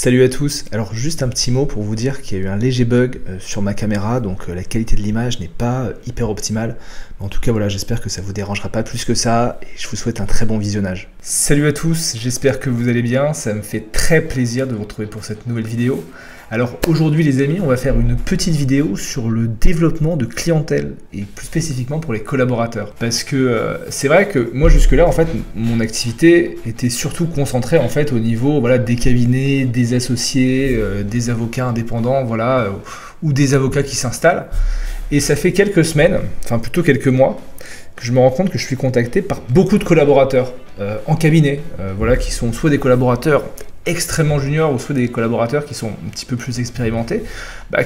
Salut à tous, alors juste un petit mot pour vous dire qu'il y a eu un léger bug sur ma caméra, donc la qualité de l'image n'est pas hyper optimale. En tout cas voilà, j'espère que ça vous dérangera pas plus que ça et je vous souhaite un très bon visionnage. Salut à tous, j'espère que vous allez bien, ça me fait très plaisir de vous retrouver pour cette nouvelle vidéo. Alors aujourd'hui les amis, on va faire une petite vidéo sur le développement de clientèle et plus spécifiquement pour les collaborateurs. Parce que c'est vrai que moi jusque là en fait mon activité était surtout concentrée en fait au niveau voilà, des cabinets, des associés, des avocats indépendants voilà, ou des avocats qui s'installent. Et ça fait quelques semaines, enfin plutôt quelques mois, que je me rends compte que je suis contacté par beaucoup de collaborateurs en cabinet, voilà, qui sont soit des collaborateurs extrêmement juniors ou soit des collaborateurs qui sont un petit peu plus expérimentés,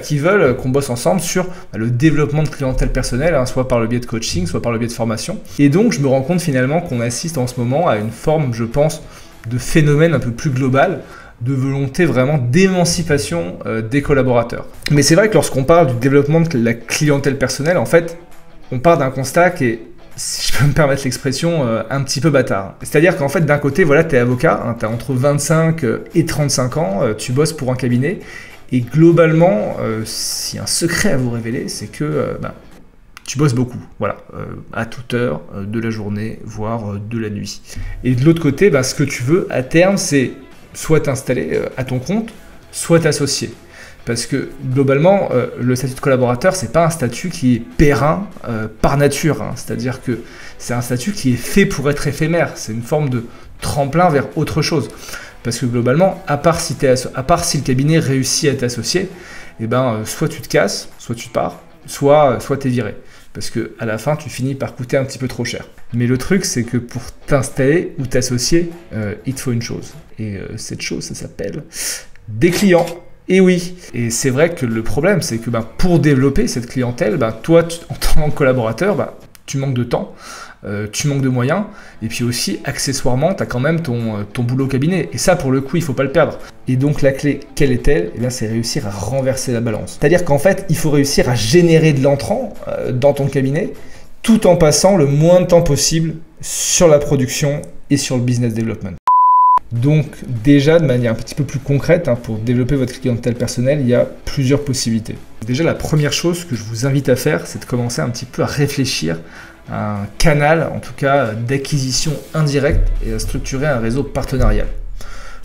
qui veulent qu'on bosse ensemble sur le développement de clientèle personnelle, hein, soit par le biais de coaching, soit par le biais de formation. Et donc je me rends compte finalement qu'on assiste en ce moment à une forme, je pense, de phénomène un peu plus global, de volonté vraiment d'émancipation des collaborateurs. Mais c'est vrai que lorsqu'on parle du développement de la clientèle personnelle, en fait, on part d'un constat qui est, si je peux me permettre l'expression, un petit peu bâtard. C'est-à-dire qu'en fait, d'un côté, voilà, tu es avocat, hein, tu as entre 25 et 35 ans, tu bosses pour un cabinet, et globalement, si un secret à vous révéler, c'est que tu bosses beaucoup, voilà, à toute heure de la journée, voire de la nuit. Et de l'autre côté, ce que tu veux à terme, c'est soit t'installer à ton compte, soit t'associer. Parce que globalement, le statut de collaborateur, c'est pas un statut qui est périn par nature. Hein. C'est-à-dire que c'est un statut qui est fait pour être éphémère. C'est une forme de tremplin vers autre chose. Parce que globalement, à part si le cabinet réussit à t'associer, soit tu te casses, soit tu pars, soit tu es viré. Parce qu'à la fin, tu finis par coûter un petit peu trop cher. Mais le truc, c'est que pour t'installer ou t'associer, il te faut une chose. Et cette chose, ça s'appelle des clients. Et oui, et c'est vrai que le problème, c'est que pour développer cette clientèle, toi, en tant que collaborateur, tu manques de temps, tu manques de moyens, et puis aussi, accessoirement, tu as quand même ton boulot cabinet. Et ça, pour le coup, il ne faut pas le perdre. Et donc, la clé, quelle est-elle? C'est réussir à renverser la balance. C'est-à-dire qu'en fait, il faut réussir à générer de l'entrant dans ton cabinet, tout en passant le moins de temps possible sur la production et sur le business development. Donc déjà, de manière un petit peu plus concrète, pour développer votre clientèle personnelle, il y a plusieurs possibilités. Déjà, la première chose que je vous invite à faire, c'est de commencer un petit peu à réfléchir à un canal, en tout cas d'acquisition indirecte, et à structurer un réseau partenarial.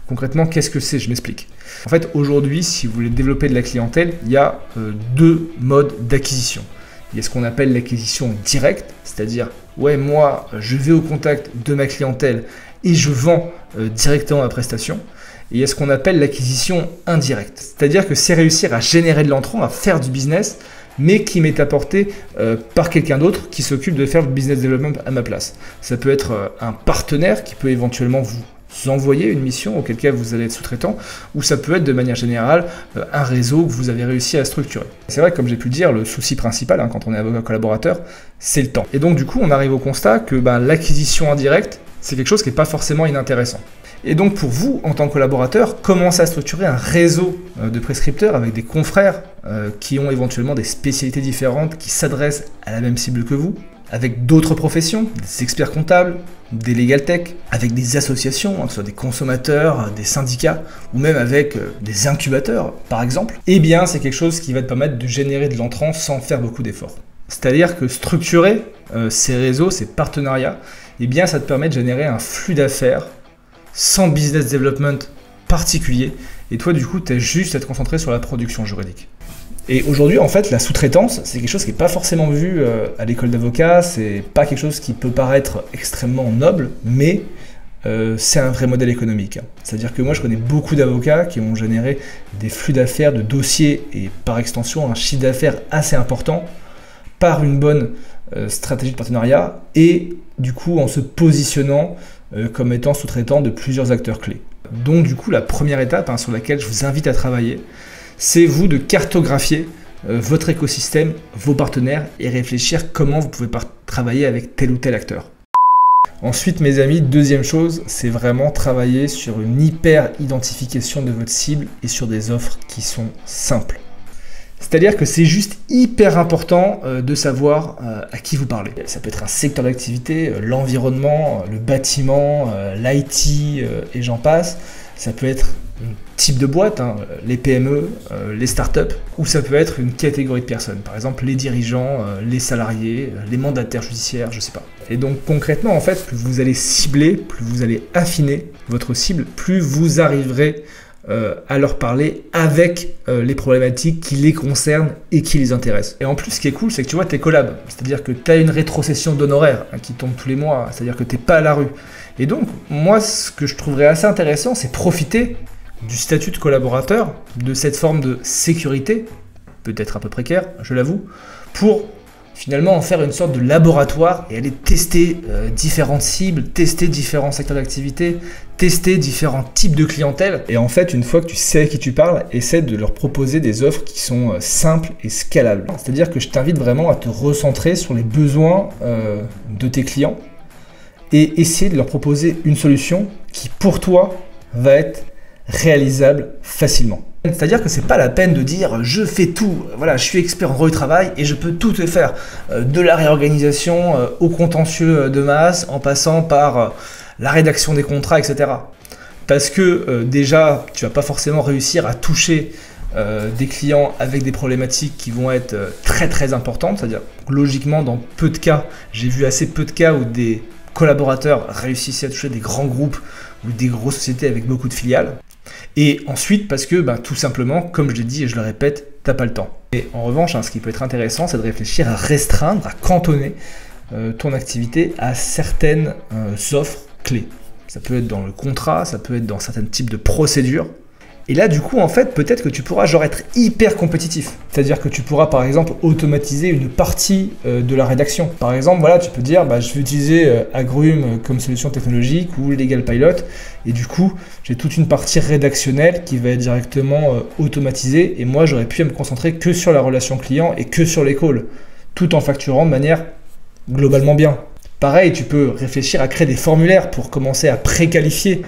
Concrètement, qu'est-ce que c'est? Je m'explique. En fait, aujourd'hui, si vous voulez développer de la clientèle, il y a deux modes d'acquisition. Il y a ce qu'on appelle l'acquisition directe, c'est-à-dire, ouais, moi, je vais au contact de ma clientèle et je vends directement ma prestation. Et il y a ce qu'on appelle l'acquisition indirecte. C'est-à-dire que c'est réussir à générer de l'entrant, à faire du business, mais qui m'est apporté par quelqu'un d'autre qui s'occupe de faire le business development à ma place. Ça peut être un partenaire qui peut éventuellement vous envoyer une mission auquel cas vous allez être sous-traitant, ou ça peut être de manière générale un réseau que vous avez réussi à structurer. C'est vrai que comme j'ai pu le dire, le souci principal quand on est avocat collaborateur, c'est le temps. Et donc du coup, on arrive au constat que l'acquisition indirecte, c'est quelque chose qui n'est pas forcément inintéressant. Et donc pour vous, en tant que collaborateur, commencez à structurer un réseau de prescripteurs avec des confrères qui ont éventuellement des spécialités différentes, qui s'adressent à la même cible que vous, avec d'autres professions, des experts comptables, des legal tech, avec des associations, que ce soit des consommateurs, des syndicats, ou même avec des incubateurs, par exemple. Eh bien, c'est quelque chose qui va te permettre de générer de l'entrant sans faire beaucoup d'efforts. C'est-à-dire que structurer ces réseaux, ces partenariats, eh bien, ça te permet de générer un flux d'affaires sans business development particulier. Et toi, du coup, tu as juste à te concentrer sur la production juridique. Et aujourd'hui, en fait, la sous-traitance, c'est quelque chose qui n'est pas forcément vu à l'école d'avocat. C'est pas quelque chose qui peut paraître extrêmement noble, mais c'est un vrai modèle économique. C'est-à-dire que moi, je connais beaucoup d'avocats qui ont généré des flux d'affaires, de dossiers et par extension un chiffre d'affaires assez important par une bonne stratégie de partenariat et du coup en se positionnant comme étant sous-traitant de plusieurs acteurs clés. Donc du coup la première étape sur laquelle je vous invite à travailler, c'est vous de cartographier votre écosystème, vos partenaires et réfléchir comment vous pouvez travailler avec tel ou tel acteur. Ensuite mes amis, deuxième chose, c'est vraiment travailler sur une hyper identification de votre cible et sur des offres qui sont simples. C'est-à-dire que c'est juste hyper important de savoir à qui vous parlez. Ça peut être un secteur d'activité, l'environnement, le bâtiment, l'IT et j'en passe. Ça peut être type de boîte, hein, les PME, les startups, ou ça peut être une catégorie de personnes, par exemple les dirigeants, les salariés, les mandataires judiciaires, je sais pas. Et donc concrètement, en fait, plus vous allez cibler, plus vous allez affiner votre cible, plus vous arriverez à leur parler avec les problématiques qui les concernent et qui les intéressent. Et en plus, ce qui est cool, c'est que tu vois, t'es collab, c'est-à-dire que tu as une rétrocession d'honoraires qui tombe tous les mois, c'est-à-dire que t'es pas à la rue. Et donc, moi, ce que je trouverais assez intéressant, c'est profiter du statut de collaborateur, de cette forme de sécurité, peut-être un peu précaire, je l'avoue, pour finalement en faire une sorte de laboratoire et aller tester différentes cibles, tester différents secteurs d'activité, tester différents types de clientèle. Et en fait, une fois que tu sais à qui tu parles, essaie de leur proposer des offres qui sont simples et scalables. C'est-à-dire que je t'invite vraiment à te recentrer sur les besoins de tes clients et essayer de leur proposer une solution qui, pour toi, va être réalisable facilement. C'est-à-dire que c'est pas la peine de dire je fais tout, voilà, je suis expert en droit du travail et je peux tout te faire, de la réorganisation au contentieux de masse, en passant par la rédaction des contrats, etc. Parce que déjà, tu vas pas forcément réussir à toucher des clients avec des problématiques qui vont être très très importantes, c'est-à-dire logiquement dans peu de cas, j'ai vu assez peu de cas où des collaborateurs réussissaient à toucher des grands groupes ou des grosses sociétés avec beaucoup de filiales. Et ensuite parce que tout simplement, comme je l'ai dit et je le répète, t'as pas le temps. Et en revanche, ce qui peut être intéressant, c'est de réfléchir à restreindre, à cantonner ton activité à certaines offres clés. Ça peut être dans le contrat, ça peut être dans certains types de procédures. Et là, du coup, en fait, peut-être que tu pourras être hyper compétitif. C'est-à-dire que tu pourras, par exemple, automatiser une partie de la rédaction. Par exemple, voilà, tu peux dire, je vais utiliser Agrume comme solution technologique ou Legal Pilot. Et du coup, j'ai toute une partie rédactionnelle qui va être directement automatisée. Et moi, j'aurais pu me concentrer que sur la relation client et que sur les calls, tout en facturant de manière globalement bien. Pareil, tu peux réfléchir à créer des formulaires pour commencer à préqualifier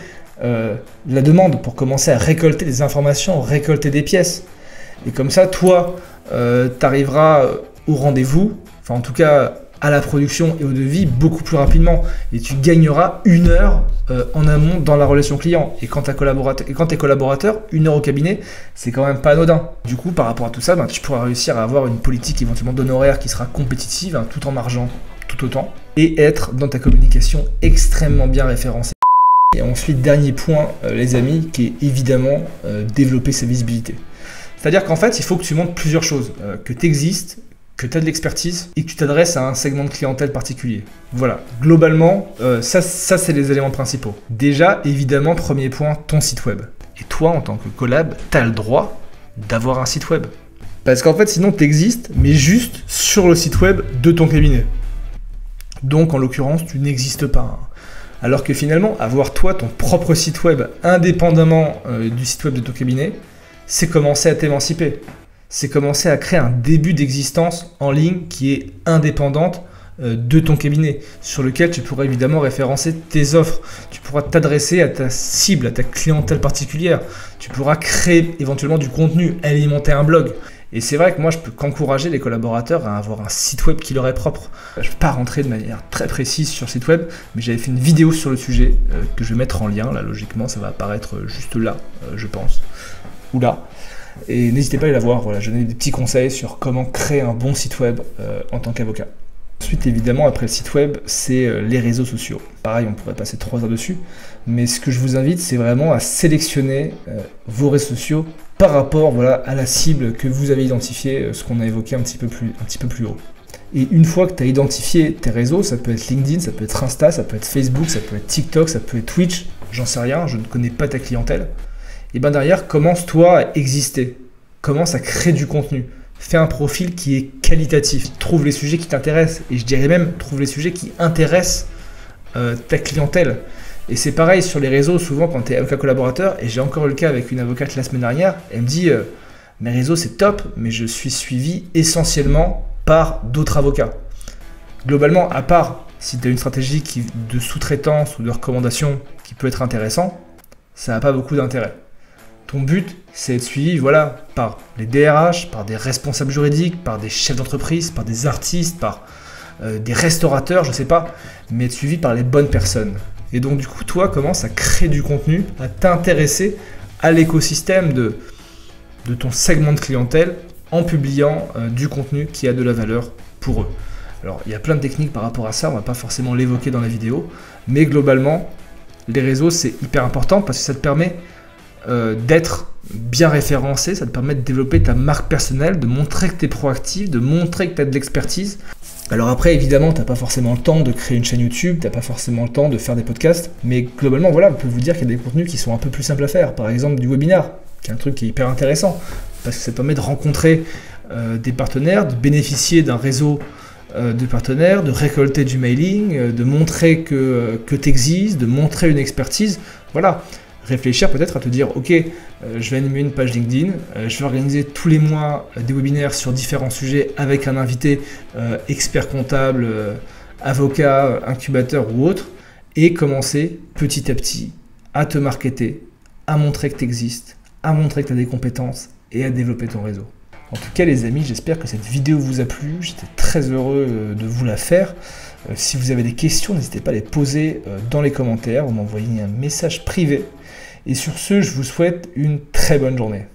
la demande, pour commencer à récolter des informations, récolter des pièces. Et comme ça, toi, tu arriveras au rendez-vous, enfin en tout cas à la production et au devis beaucoup plus rapidement. Et tu gagneras 1 heure en amont dans la relation client. Et quand tu es collaborateur, 1 heure au cabinet, c'est quand même pas anodin. Du coup, par rapport à tout ça, tu pourras réussir à avoir une politique éventuellement d'honoraires qui sera compétitive, tout en margeant tout autant, et être dans ta communication extrêmement bien référencée. Et ensuite, dernier point, les amis, qui est évidemment développer sa visibilité. C'est-à-dire qu'en fait, il faut que tu montres plusieurs choses. Que tu existes, que tu as de l'expertise et que tu t'adresses à un segment de clientèle particulier. Voilà, globalement, ça c'est les éléments principaux. Déjà, évidemment, premier point, ton site web. Et toi, en tant que collab, tu as le droit d'avoir un site web. Parce qu'en fait, sinon, tu existes, mais juste sur le site web de ton cabinet. Donc, en l'occurrence, tu n'existes pas. Alors que finalement, avoir toi ton propre site web indépendamment du site web de ton cabinet, c'est commencer à t'émanciper. C'est commencer à créer un début d'existence en ligne qui est indépendante de ton cabinet, sur lequel tu pourras évidemment référencer tes offres. Tu pourras t'adresser à ta cible, à ta clientèle particulière. Tu pourras créer éventuellement du contenu, alimenter un blog. Et c'est vrai que moi, je peux qu'encourager les collaborateurs à avoir un site web qui leur est propre. Je ne vais pas rentrer de manière très précise sur le site web, mais j'avais fait une vidéo sur le sujet que je vais mettre en lien. Là, logiquement, ça va apparaître juste là, je pense. Ou là. Et n'hésitez pas à aller la voir. Voilà, je donne des petits conseils sur comment créer un bon site web en tant qu'avocat. Ensuite, évidemment, après le site web, c'est les réseaux sociaux. Pareil, on pourrait passer 3 heures dessus. Mais ce que je vous invite, c'est vraiment à sélectionner vos réseaux sociaux par rapport à la cible que vous avez identifiée, ce qu'on a évoqué un petit peu plus haut. Et une fois que tu as identifié tes réseaux, ça peut être LinkedIn, ça peut être Insta, ça peut être Facebook, ça peut être TikTok, ça peut être Twitch, j'en sais rien, je ne connais pas ta clientèle. Et bien derrière, commence-toi à exister, commence à créer du contenu. Fais un profil qui est qualitatif, trouve les sujets qui t'intéressent, et je dirais même, trouve les sujets qui intéressent ta clientèle. Et c'est pareil sur les réseaux, souvent quand tu es avocat collaborateur, et j'ai encore eu le cas avec une avocate la semaine dernière, elle me dit mes réseaux c'est top, mais je suis suivi essentiellement par d'autres avocats. Globalement, à part si tu as une stratégie de sous-traitance ou de recommandation qui peut être intéressant, ça n'a pas beaucoup d'intérêt. Ton but, c'est d'être suivi par les DRH, par des responsables juridiques, par des chefs d'entreprise, par des artistes, par des restaurateurs, je sais pas, mais être suivi par les bonnes personnes. Et donc du coup, toi, commence à créer du contenu, à t'intéresser à l'écosystème de ton segment de clientèle en publiant du contenu qui a de la valeur pour eux. Alors, il y a plein de techniques par rapport à ça, on ne va pas forcément l'évoquer dans la vidéo, mais globalement, les réseaux, c'est hyper important parce que ça te permet d'être bien référencé, ça te permet de développer ta marque personnelle, de montrer que tu es proactif, de montrer que tu as de l'expertise. Alors après, évidemment, tu n'as pas forcément le temps de créer une chaîne YouTube, tu n'as pas forcément le temps de faire des podcasts, mais globalement, voilà, on peut vous dire qu'il y a des contenus qui sont un peu plus simples à faire. Par exemple, du webinaire, qui est un truc qui est hyper intéressant, parce que ça te permet de rencontrer des partenaires, de bénéficier d'un réseau de partenaires, de récolter du mailing, de montrer que tu existes, de montrer une expertise. Voilà, réfléchir peut-être à te dire, ok, je vais animer une page LinkedIn, je vais organiser tous les mois des webinaires sur différents sujets avec un invité expert comptable, avocat, incubateur ou autre, et commencer petit à petit à te marketer, à montrer que tu existes, à montrer que tu as des compétences et à développer ton réseau. En tout cas les amis, j'espère que cette vidéo vous a plu, j'étais très heureux de vous la faire. Si vous avez des questions, n'hésitez pas à les poser dans les commentaires ou m'envoyer un message privé. Et sur ce, je vous souhaite une très bonne journée.